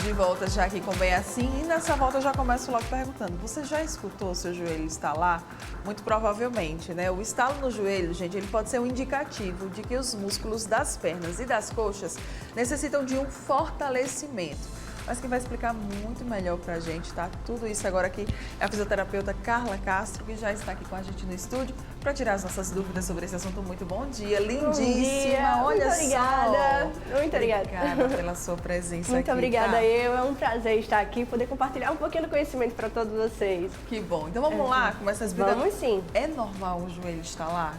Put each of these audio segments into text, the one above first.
De volta já aqui com Bem Assim, e nessa volta eu já começo logo perguntando, você já escutou seu joelho estalar? Muito provavelmente, né? O estalo no joelho, gente, ele pode ser um indicativo de que os músculos das pernas e das coxas necessitam de um fortalecimento. Mas quem vai explicar muito melhor pra gente, tá? Tudo isso agora aqui é a fisioterapeuta Carla Castro, que já está aqui com a gente no estúdio para tirar as nossas dúvidas sobre esse assunto. Muito bom dia, lindíssima. Bom dia. Olha muito obrigada. só. Muito obrigada. Obrigada pela sua presença muito aqui. obrigada Tá? é um prazer estar aqui, poder compartilhar um pouquinho do conhecimento para todos vocês. Que bom. Então vamos lá, começa a explicar. Vamos sim. É normal o joelho estalar?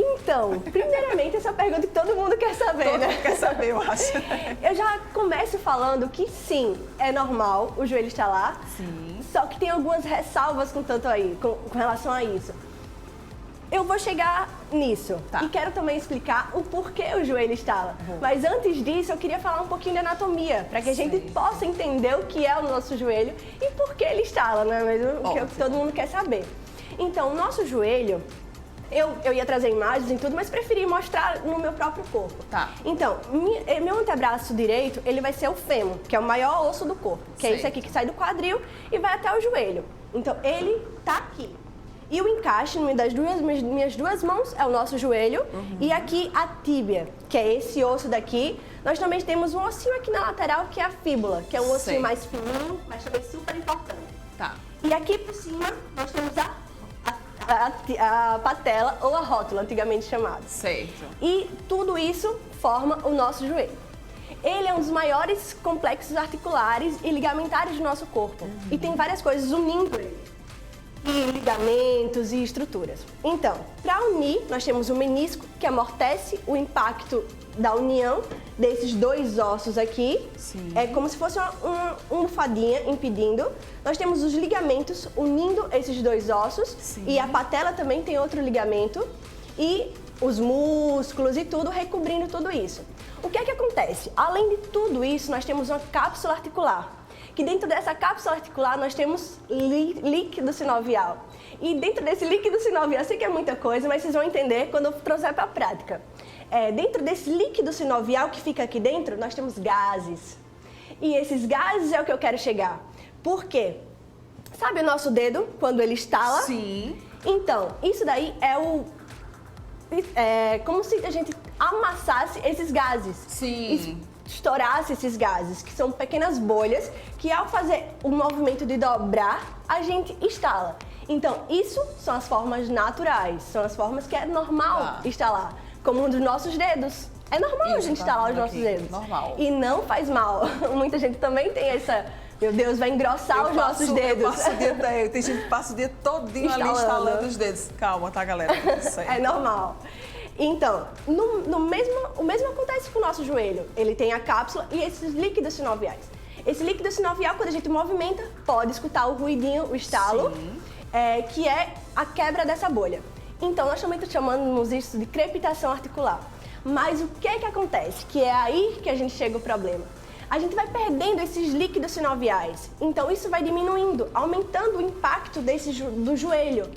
Então, primeiramente, essa pergunta que todo mundo quer saber, Todo né? mundo quer saber, eu acho. Eu já começo falando que sim, é normal o joelho estalar. Sim. Só que tem algumas ressalvas com relação a isso. Eu vou chegar nisso. Tá. E quero também explicar o porquê o joelho estala. Mas antes disso, eu queria falar um pouquinho de anatomia, para que a gente possa entender o que é o nosso joelho e por que ele estala, não é mesmo? O que todo mundo quer saber. Então, o nosso joelho, eu ia trazer imagens e tudo, mas preferi mostrar no meu próprio corpo. Tá. Então, meu antebraço direito, ele vai ser o fêmur, que é o maior osso do corpo, que é esse aqui que sai do quadril e vai até o joelho. Então, ele tá aqui. E o encaixe das minhas duas mãos é o nosso joelho. E aqui a tíbia, que é esse osso daqui. Nós também temos um ossinho aqui na lateral, que é a fíbula, que é um ossinho mais fininho, mas também super importante. Tá. E aqui por cima, nós temos a patela, ou a rótula, antigamente chamada. Certo. E tudo isso forma o nosso joelho. Ele é um dos maiores complexos articulares e ligamentares do nosso corpo. E tem várias coisas unindo ele. E ligamentos e estruturas. Então, para unir, nós temos o menisco, que amortece o impacto da união desses dois ossos aqui. Sim. É como se fosse uma almofadinha impedindo. Nós temos os ligamentos unindo esses dois ossos. Sim. E a patela também tem outro ligamento. E os músculos e tudo recobrindo tudo isso. O que é que acontece? Além de tudo isso, nós temos uma cápsula articular. Que dentro dessa cápsula articular nós temos líquido sinovial. E dentro desse líquido sinovial, eu sei que é muita coisa, mas vocês vão entender quando eu trouxer para a prática. Dentro desse líquido sinovial que fica aqui dentro, nós temos gases. E esses gases é o que eu quero chegar. Por quê? Sabe o nosso dedo, quando ele estala? Sim. Então, isso daí é como se a gente amassasse esses gases. Sim. Estourasse esses gases, que são pequenas bolhas, que ao fazer o movimento de dobrar, a gente estala. Então, isso são as formas naturais, são as formas que é normal estalar, como um dos nossos dedos. É normal a gente estalar os nossos dedos. Normal. E não faz mal. Muita gente também tem essa... Meu Deus, vai engrossar os nossos dedos. Tem gente que passa o dia todinho ali instalando os dedos. Calma, tá, galera? É normal. Então, o mesmo acontece com o nosso joelho. Ele tem a cápsula e esses líquidos sinoviais. Esse líquido sinovial, quando a gente movimenta, pode escutar o ruidinho, o estalo, que é a quebra dessa bolha. Então, nós também chamamos isso de crepitação articular. Mas o que é que acontece? Que é aí que a gente chega o problema. A gente vai perdendo esses líquidos sinoviais. Então, isso vai diminuindo, aumentando o impacto do joelho.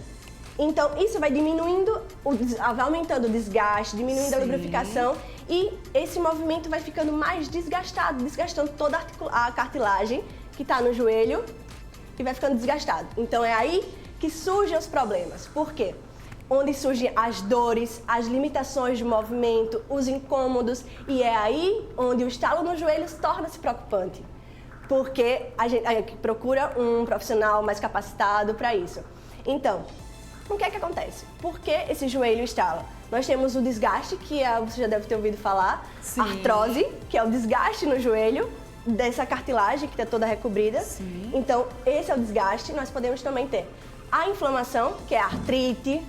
Então, isso vai diminuindo, vai aumentando o desgaste, diminuindo a lubrificação e esse movimento vai ficando mais desgastado, desgastando toda a cartilagem que está no joelho e vai ficando desgastado. Então, é aí que surgem os problemas. Por quê? Onde surgem as dores, as limitações de movimento, os incômodos e é aí onde o estalo no joelho torna-se preocupante. Porque a gente procura um profissional mais capacitado para isso. Então, o que é que acontece? Por que esse joelho estala? Nós temos o desgaste, que você já deve ter ouvido falar, a artrose, que é o desgaste no joelho, dessa cartilagem que está toda recobrida. Sim. Então, esse é o desgaste. Nós podemos também ter a inflamação, que é a artrite,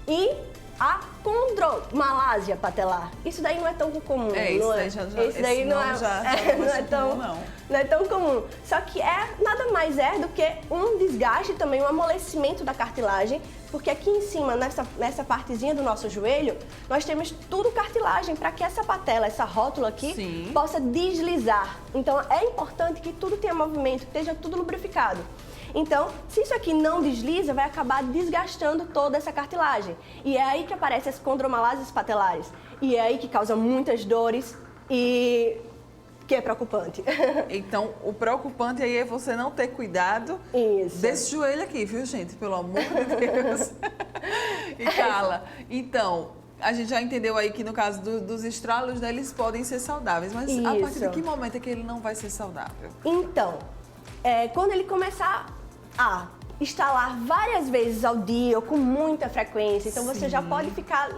e a condromalásia patelar. Isso daí não é tão comum. Esse daí não é tão comum. Só que nada mais do que um desgaste também, um amolecimento da cartilagem, porque aqui em cima, nessa partezinha do nosso joelho, nós temos tudo cartilagem para que essa patela, essa rótula aqui, possa deslizar. Então é importante que tudo tenha movimento, que esteja tudo lubrificado. Então, se isso aqui não desliza, vai acabar desgastando toda essa cartilagem. E é aí que aparecem as condromalásias patelares. E é aí que causa muitas dores e que é preocupante. Então, o preocupante aí é você não ter cuidado Isso. desse joelho aqui, viu, gente? Pelo amor de Deus. E Carla, então, a gente já entendeu aí que no caso dos estralos, né, eles podem ser saudáveis, mas a partir de que momento é que ele não vai ser saudável? Então, quando ele começar a estalar várias vezes ao dia ou com muita frequência, então você já pode ficar,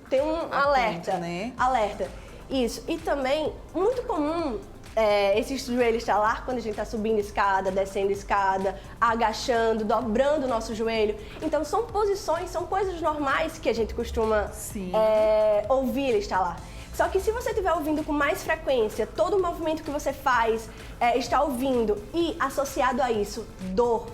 ter um atento, alerta. Né? Alerta. Isso. E também, muito comum esse joelho estalar quando a gente está subindo escada, descendo escada, agachando, dobrando o nosso joelho. Então, são posições, são coisas normais que a gente costuma ouvir ele estalar. Só que se você estiver ouvindo com mais frequência, todo o movimento que você faz está ouvindo e associado a isso, dor.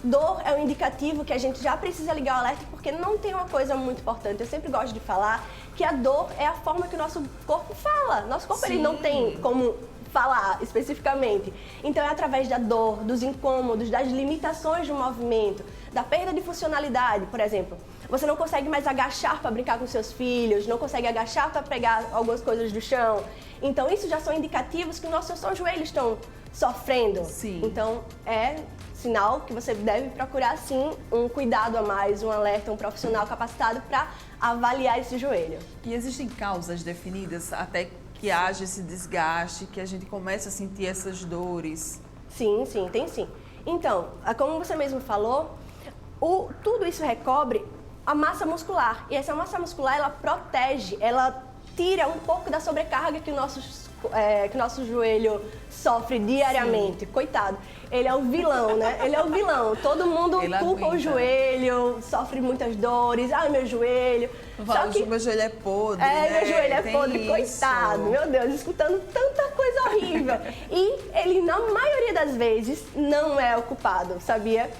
Dor é um indicativo que a gente já precisa ligar o alerta, porque não tem uma coisa muito importante. Eu sempre gosto de falar que a dor é a forma que o nosso corpo fala. Nosso corpo ele não tem como falar especificamente. Então é através da dor, dos incômodos, das limitações do movimento, da perda de funcionalidade, por exemplo. Você não consegue mais agachar para brincar com seus filhos, não consegue agachar para pegar algumas coisas do chão. Então isso já são indicativos que os nossos joelhos estão sofrendo. Sim. Então é sinal que você deve procurar sim um cuidado a mais, um alerta, um profissional capacitado para avaliar esse joelho. E existem causas definidas até que haja esse desgaste, que a gente comece a sentir essas dores? Sim, tem sim. Então, como você mesmo falou, tudo isso recobre a massa muscular. E essa massa muscular, ela protege, ela tira um pouco da sobrecarga que o nosso joelho sofre diariamente. Sim. Coitado, ele é o vilão, né? Ele é o vilão. Todo mundo culpa o joelho, sofre muitas dores. Ai, meu joelho. Só que meu joelho é podre, meu joelho é podre, isso. Coitado. Meu Deus, escutando tanta coisa horrível. E ele, na maioria das vezes, não é o culpado, sabia?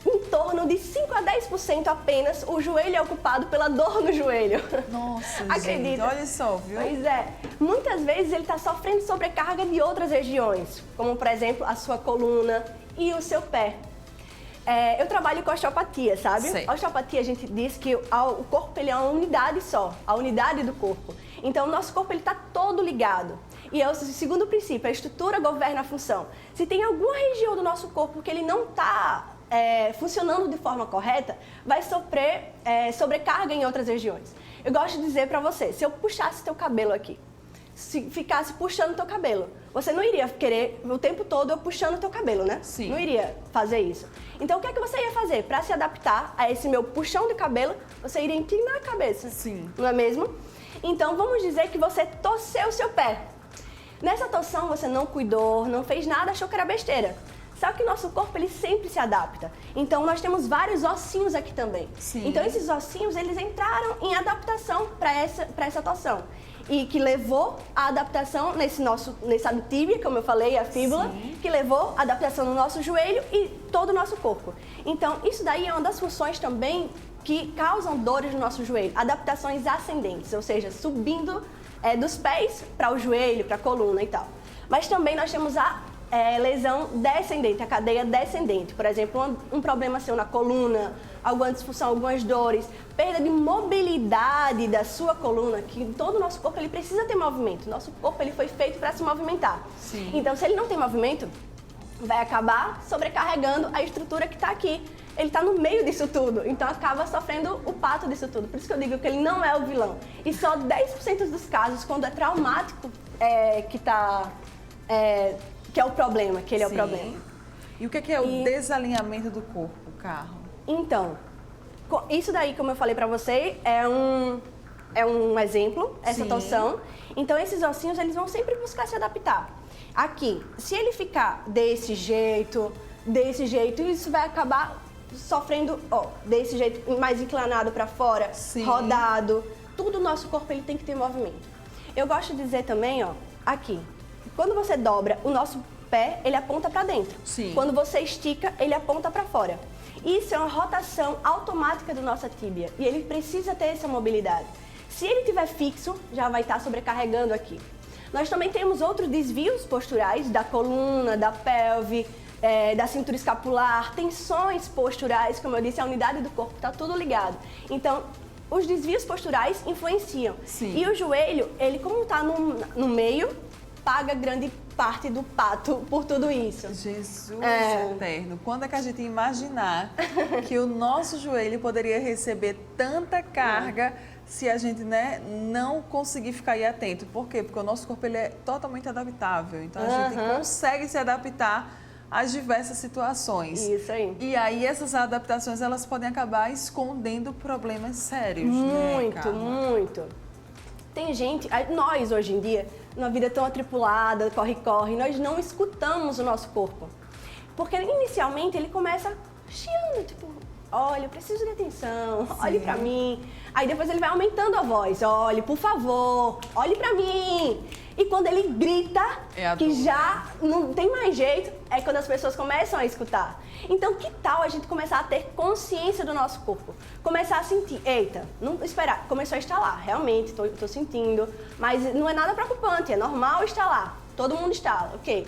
Em torno de 5 a 10% apenas o joelho é ocupado pela dor no joelho. Nossa, Acredita? gente, olha só, viu? Pois é. Muitas vezes ele está sofrendo sobrecarga de outras regiões, como, por exemplo, a sua coluna e o seu pé. Eu trabalho com osteopatia, sabe? Sei. A osteopatia, a gente diz que o corpo ele é uma unidade só, a unidade do corpo. Então, o nosso corpo está todo ligado. E é o segundo princípio, a estrutura governa a função. Se tem alguma região do nosso corpo que ele não está funcionando de forma correta, vai sofrer sobrecarga em outras regiões. Eu gosto de dizer para você, se eu puxasse teu cabelo aqui, se ficasse puxando teu cabelo, você não iria querer o tempo todo eu puxando teu cabelo, né? Sim. Não iria fazer isso. Então, o que é que você ia fazer? Para se adaptar a esse meu puxão de cabelo, você iria inclinar a cabeça. Sim. Não é mesmo? Então, vamos dizer que você torceu o seu pé. Nessa torção, você não cuidou, não fez nada, achou que era besteira. Só que o nosso corpo, ele sempre se adapta. Então, nós temos vários ossinhos aqui também. Sim. Então, esses ossinhos, eles entraram em adaptação para essa torção. E que levou a adaptação nessa tíbia, como eu falei, a fíbula, Sim. que levou a adaptação no nosso joelho e todo o nosso corpo. Então, isso daí é uma das funções também que causam dores no nosso joelho. Adaptações ascendentes, ou seja, subindo dos pés para o joelho, para a coluna e tal. Mas também nós temos a lesão descendente, a cadeia descendente. Por exemplo, um problema seu na coluna, alguma disfunção, algumas dores, perda de mobilidade da sua coluna, que todo o nosso corpo ele precisa ter movimento. Nosso corpo ele foi feito para se movimentar. Sim. Então, se ele não tem movimento, vai acabar sobrecarregando a estrutura que está aqui. Ele está no meio disso tudo, então acaba sofrendo o pato disso tudo. Por isso que eu digo que ele não é o vilão. E só 10% dos casos, quando é traumático, que é o problema, que ele é o problema. E o que é o desalinhamento do corpo, Carla? Então, isso daí, como eu falei pra você, é um exemplo, essa Sim. torção. Então, esses ossinhos, eles vão sempre buscar se adaptar. Aqui, se ele ficar desse jeito, isso vai acabar sofrendo, desse jeito, mais inclinado pra fora, Sim. rodado. Tudo o nosso corpo, ele tem que ter movimento. Eu gosto de dizer também, aqui, quando você dobra, o nosso pé, ele aponta pra dentro. Sim. Quando você estica, ele aponta pra fora. Isso é uma rotação automática do nossa tíbia e ele precisa ter essa mobilidade. Se ele estiver fixo, já vai estar sobrecarregando aqui. Nós também temos outros desvios posturais da coluna, da pelve, da cintura escapular, tensões posturais, como eu disse, a unidade do corpo está tudo ligado. Então, os desvios posturais influenciam. Sim. E o joelho, ele como está no meio, paga grande parte do pato por tudo isso. Jesus eterno, quando é que a gente ia imaginar que o nosso joelho poderia receber tanta carga se a gente, né, não conseguir ficar aí atento? Por quê? Porque o nosso corpo ele é totalmente adaptável, então a gente consegue se adaptar às diversas situações. Isso aí. E aí essas adaptações elas podem acabar escondendo problemas sérios, Muito, né, Carla? muito. Tem gente, nós hoje em dia, numa vida tão atribulada, corre-corre, nós não escutamos o nosso corpo. Porque inicialmente ele começa chiando, tipo, olha, eu preciso de atenção, olhe pra mim. Aí depois ele vai aumentando a voz, olhe, por favor, olhe pra mim. E quando ele grita, que já não tem mais jeito, é quando as pessoas começam a escutar. Então, que tal a gente começar a ter consciência do nosso corpo? Começar a sentir, eita, não esperar, começou a estalar, realmente, tô sentindo, mas não é nada preocupante, é normal estalar, todo mundo estala, ok.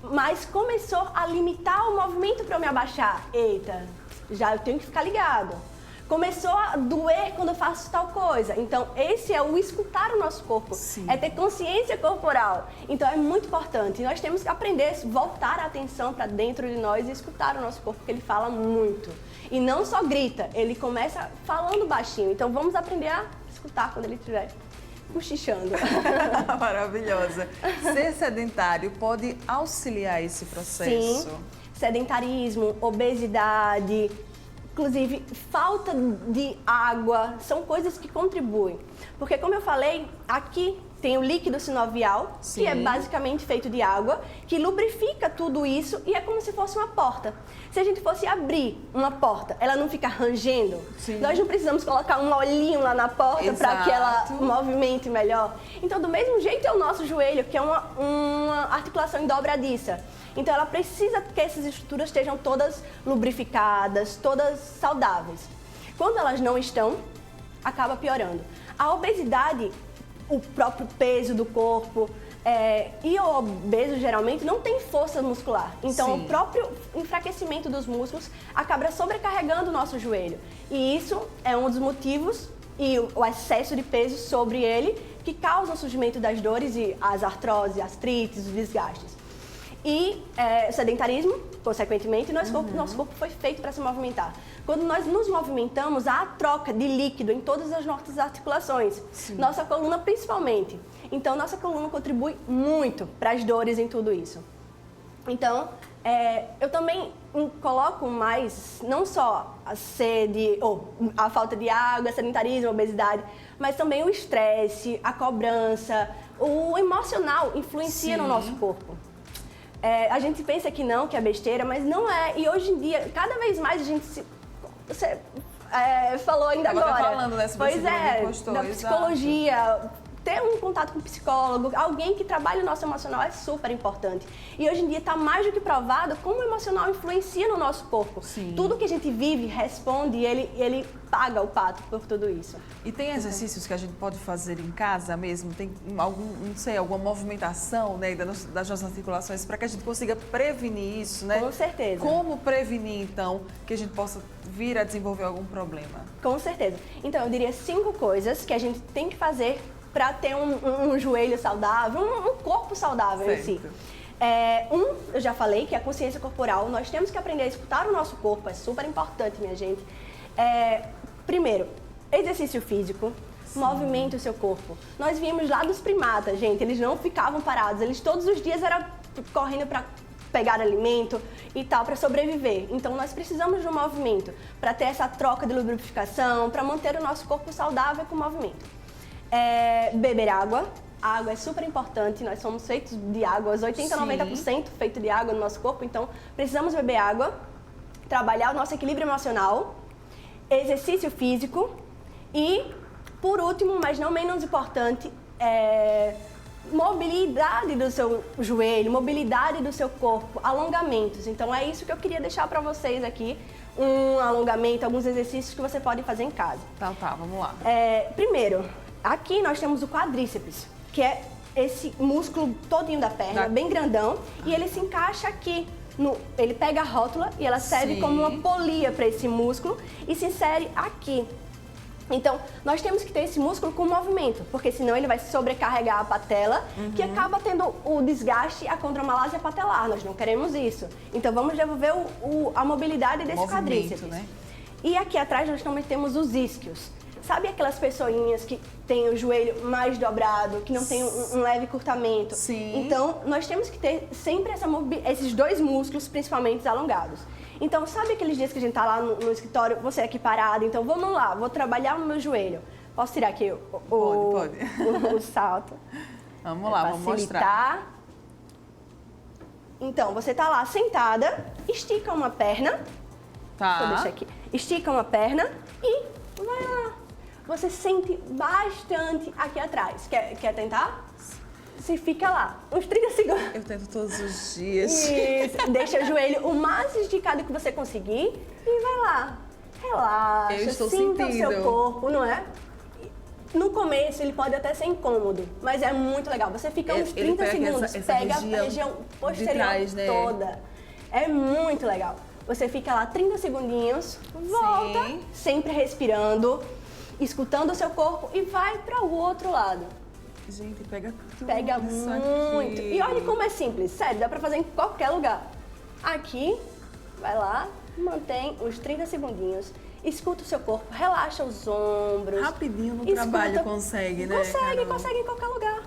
Mas começou a limitar o movimento para eu me abaixar, eita, já eu tenho que ficar ligado. Começou a doer quando eu faço tal coisa. Então, esse é o escutar o nosso corpo. Sim. É ter consciência corporal. Então, é muito importante. Nós temos que aprender a voltar a atenção para dentro de nós e escutar o nosso corpo, porque ele fala muito. E não só grita, ele começa falando baixinho. Então, vamos aprender a escutar quando ele estiver cochichando. Maravilhosa. Ser sedentário pode auxiliar esse processo? Sim. Sedentarismo, obesidade, inclusive falta de água, são coisas que contribuem. Porque como eu falei, aqui tem o líquido sinovial, Sim. que é basicamente feito de água, que lubrifica tudo isso e é como se fosse uma porta. Se a gente fosse abrir uma porta, ela não fica rangendo? Sim. Nós não precisamos colocar um olhinho lá na porta para que ela movimente melhor. Então, do mesmo jeito é o nosso joelho, que é uma articulação dobradiça. Então, ela precisa que essas estruturas estejam todas lubrificadas, todas saudáveis. Quando elas não estão, acaba piorando. A obesidade, o próprio peso do corpo, e o obeso geralmente não tem força muscular. Então, Sim. o próprio enfraquecimento dos músculos acaba sobrecarregando o nosso joelho. E isso é um dos motivos, e o excesso de peso sobre ele, que causa o surgimento das dores e as artroses, artrites, os desgastes. E o sedentarismo, consequentemente, nosso corpo foi feito para se movimentar. Quando nós nos movimentamos, há a troca de líquido em todas as nossas articulações, Sim. nossa coluna principalmente. Então, nossa coluna contribui muito para as dores em tudo isso. Então, eu também coloco mais, não só a sede, ou a falta de água, sedentarismo, obesidade, mas também o estresse, a cobrança, o emocional influencia Sim. no nosso corpo. A gente pensa que não, que é besteira, mas não é. E hoje em dia, cada vez mais a gente se... Você falou ainda Tava agora. falando, né, sobre pois esse vídeo que é, postou, da exato. psicologia, ter um contato com um psicólogo, alguém que trabalhe o nosso emocional é super importante. E hoje em dia está mais do que provado como o emocional influencia no nosso corpo. Sim. Tudo que a gente vive, responde, e ele paga o pato por tudo isso. E tem exercícios que a gente pode fazer em casa mesmo? Tem alguma movimentação, né, das nossas articulações para que a gente consiga prevenir isso, né? Com certeza. Como prevenir, então, que a gente possa vir a desenvolver algum problema? Com certeza. Então, eu diria 5 coisas que a gente tem que fazer para ter um joelho saudável, um corpo saudável em si. Eu já falei, que é a consciência corporal. Nós temos que aprender a escutar o nosso corpo, é super importante, minha gente. Primeiro, exercício físico, movimente o seu corpo. Nós viemos lá dos primatas, gente, eles não ficavam parados, eles todos os dias eram correndo para pegar alimento e tal, para sobreviver. Então, nós precisamos de um movimento para ter essa troca de lubrificação, para manter o nosso corpo saudável com movimento. Beber água. A água é super importante, nós somos feitos de água, 80% a 90% feito de água no nosso corpo, então precisamos beber água, trabalhar o nosso equilíbrio emocional, exercício físico e, por último, mas não menos importante, mobilidade do seu joelho, mobilidade do seu corpo, alongamentos. Então é isso que eu queria deixar para vocês aqui, um alongamento, alguns exercícios que você pode fazer em casa. Tá, vamos lá. Primeiro, aqui nós temos o quadríceps, que é esse músculo todinho da perna, bem grandão, e ele se encaixa aqui. Ele pega a rótula e ela serve como uma polia para esse músculo e se insere aqui. Então, nós temos que ter esse músculo com movimento, porque senão ele vai sobrecarregar a patela, que acaba tendo o desgaste, a condromalásia patelar. Nós não queremos isso. Então, vamos devolver a mobilidade desse quadríceps. Né? E aqui atrás nós também temos os isquios. Sabe aquelas pessoinhas que têm o joelho mais dobrado, que não tem um leve curtamento? Sim. Então, nós temos que ter sempre esses dois músculos, principalmente alongados. Então, sabe aqueles dias que a gente tá lá no escritório, você aqui parado, então vamos lá, vou trabalhar no meu joelho. Posso tirar aqui Pode. o salto? Vamos lá, vamos mostrar. Então, você tá lá sentada, estica uma perna. Tá. Vou deixar aqui. Estica uma perna e vai lá. Você sente bastante aqui atrás. Quer tentar? Você fica lá, uns 30 segundos. Eu tento todos os dias. Isso. Deixa o joelho o mais esticado que você conseguir e vai lá. Relaxa, Eu estou sinta sentindo. o seu corpo, não é? No começo ele pode até ser incômodo, mas é muito legal. Você fica uns 30 segundos, essa pega a região posterior trás, né? toda. É muito legal. Você fica lá 30 segundinhos, volta, Sim. sempre respirando, escutando o seu corpo e vai para o outro lado. Gente, pega tudo. Pega isso muito. aqui. E olha como é simples, sério, dá pra fazer em qualquer lugar. Aqui, vai lá, mantém uns 30 segundinhos, escuta o seu corpo, relaxa os ombros. Rapidinho no escuta- trabalho consegue, né? Carol? Consegue em qualquer lugar.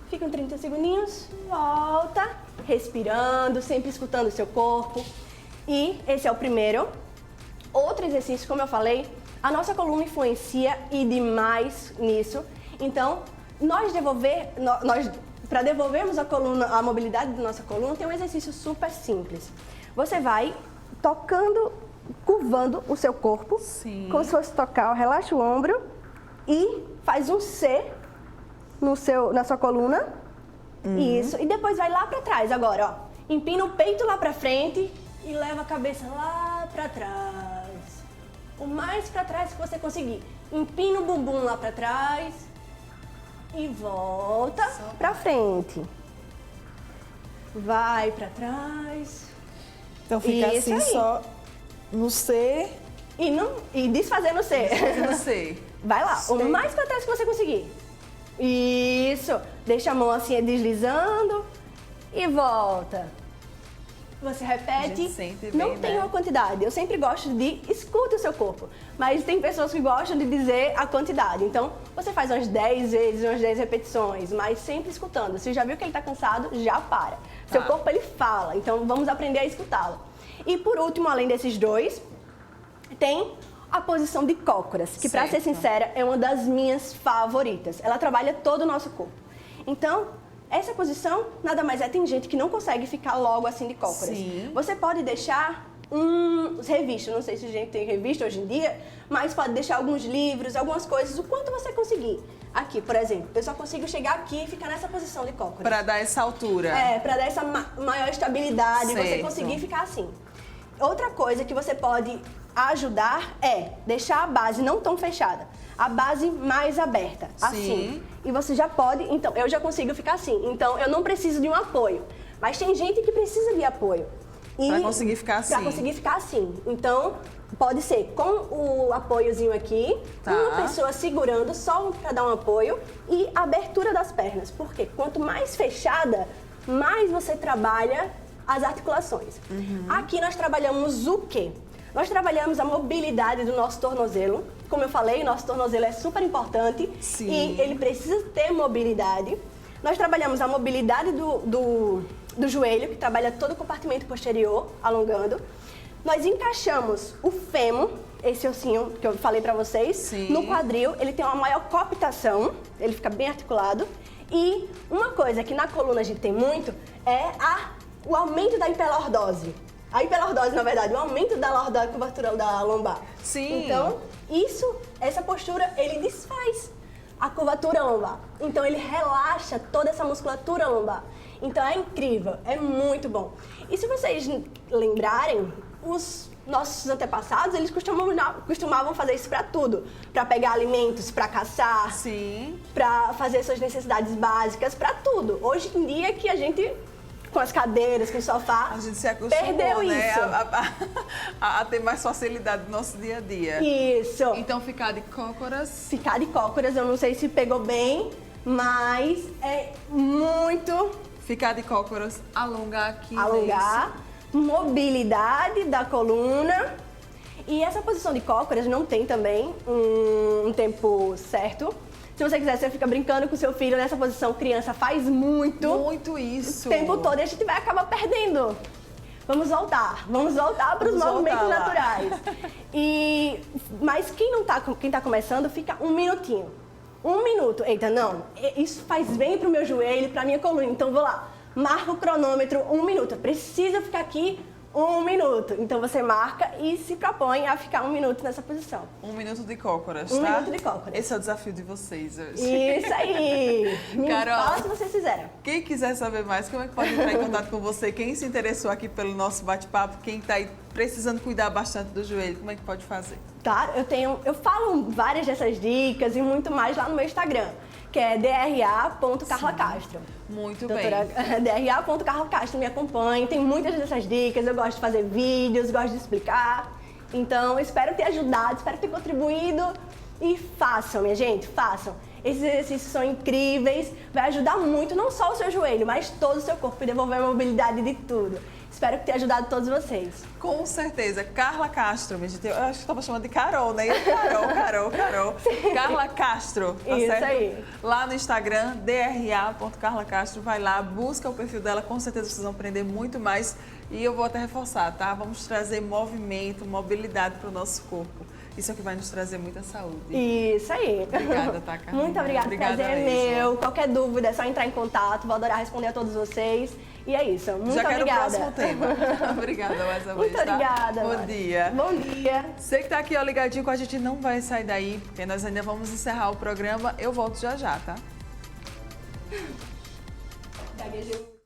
Fica em 30 segundinhos, volta, respirando, sempre escutando o seu corpo. E esse é o primeiro. Outro exercício, como eu falei, a nossa coluna influencia e demais nisso. Então, para devolvermos a coluna, a mobilidade da nossa coluna, tem um exercício super simples. Você vai tocando, curvando o seu corpo, Sim. como se fosse tocar, relaxa o ombro e faz um C na sua coluna. Isso. E depois vai lá para trás agora, ó. Empina o peito lá para frente e leva a cabeça lá para trás. O mais para trás que você conseguir. Empina o bumbum lá para trás. E volta pra frente. Vai pra trás. Então fica Isso assim aí. só no C. E desfazendo o C. No C. Vai lá, Sei. o mais pra trás que você conseguir. Isso. Deixa a mão assim deslizando e volta. Você repete. A gente sente bem, Não tem né? uma quantidade. Eu sempre gosto de escuta o seu corpo. Mas tem pessoas que gostam de dizer a quantidade. Então, você faz umas 10 vezes, umas 10 repetições, mas sempre escutando. Se já viu que ele está cansado, já para. Seu corpo, ele fala. Então, vamos aprender a escutá-lo. E por último, além desses dois, tem a posição de cócoras, que para ser Certo. sincera, é uma das minhas favoritas. Ela trabalha todo o nosso corpo. Então, essa posição, nada mais é, tem gente que não consegue ficar logo assim de cócoras. Sim. Você pode deixar revista, não sei se a gente tem revista hoje em dia, mas pode deixar alguns livros, algumas coisas, o quanto você conseguir. Aqui, por exemplo, eu só consigo chegar aqui e ficar nessa posição de cócoras. Pra dar essa altura. Para dar essa maior estabilidade, você Certo. conseguir ficar assim. Outra coisa que você pode ajudar é deixar a base não tão fechada, a base mais aberta, assim. Sim. E você já pode, então, eu já consigo ficar assim, então eu não preciso de um apoio. Mas tem gente que precisa de apoio. Pra conseguir ficar assim. Pra conseguir ficar assim. Então, pode ser com o apoiozinho aqui, Tá. uma pessoa segurando só para dar um apoio e a abertura das pernas. Porque quanto mais fechada, mais você trabalha as articulações. Aqui nós trabalhamos o quê? Nós trabalhamos a mobilidade do nosso tornozelo. Como eu falei, nosso tornozelo é super importante. Sim. E ele precisa ter mobilidade. Nós trabalhamos a mobilidade do joelho, que trabalha todo o compartimento posterior, alongando. Nós encaixamos o fêmur, esse ossinho que eu falei pra vocês, Sim. no quadril. Ele tem uma maior cooptação, ele fica bem articulado. E uma coisa que na coluna a gente tem muito é o aumento da hiperlordose. A hiperlordose, na verdade, o aumento da curvatura da lombar. Sim. Então, essa postura, ele desfaz a curvatura lombar. Então, ele relaxa toda essa musculatura lombar. Então, é incrível, é muito bom. E se vocês lembrarem, os nossos antepassados, eles costumavam fazer isso para tudo. Para pegar alimentos, para caçar, Sim. para fazer suas necessidades básicas, para tudo. Hoje em dia que a gente com as cadeiras, com o sofá. A gente se acostumou, Perdeu né? isso. A ter mais facilidade no nosso dia a dia. Isso. Então, ficar de cócoras. Ficar de cócoras, eu não sei se pegou bem, mas é muito Ficar de cócoras, alongar aqui. alongar, mobilidade da coluna. E essa posição de cócoras não tem também um tempo certo. Se você quiser, você fica brincando com seu filho nessa posição, criança faz muito. Muito isso. O tempo todo e a gente vai acabar perdendo. Vamos voltar para os Vamos movimentos voltar lá. naturais. Mas quem tá começando, fica um minutinho. 1 minuto. Eita, não, isso faz bem pro meu joelho, pra minha coluna. Então vou lá, marca o cronômetro, 1 minuto. Eu preciso ficar aqui 1 minuto. Então você marca e se propõe a ficar 1 minuto nessa posição. 1 minuto de cócoras, 1 tá? minuto de cócoras. Esse é o desafio de vocês hoje. Isso aí! Me Carol. fala se vocês fizeram. Quem quiser saber mais, como é que pode entrar em contato com você? Quem se interessou aqui pelo nosso bate-papo, quem está aí precisando cuidar bastante do joelho, como é que pode fazer? Tá, eu falo várias dessas dicas e muito mais lá no meu Instagram, que é dra.carlacastro. Muito Doutora, bem. dra.carlacastro, me acompanhe, tem muitas dessas dicas, eu gosto de fazer vídeos, gosto de explicar. Então, eu espero ter ajudado, espero ter contribuído e façam, minha gente, façam. Esses exercícios são incríveis, vai ajudar muito, não só o seu joelho, mas todo o seu corpo e devolver a mobilidade de tudo. Espero que tenha ajudado todos vocês. Com certeza. Carla Castro, minha gente. Eu acho que estava chamando de Carol, né? Carol. Carla Castro, tá Isso certo? aí. Lá no Instagram, dra.carlacastro. Vai lá, busca o perfil dela. Com certeza vocês vão aprender muito mais. E eu vou até reforçar, tá? Vamos trazer movimento, mobilidade para o nosso corpo. Isso é o que vai nos trazer muita saúde. Isso aí. Obrigada, tá, Carlinha? Muito obrigada. Obrigada Prazer é mesmo. meu. Qualquer dúvida é só entrar em contato. Vou adorar responder a todos vocês. E é isso. Muito Já quero obrigada. o próximo tema. Obrigada mais uma vez, Muito tá? obrigada. Bom Mari. dia. Bom dia. Você que tá aqui, ó, ligadinho com a gente, não vai sair daí, porque nós ainda vamos encerrar o programa. Eu volto já já, tá? Gaguejei.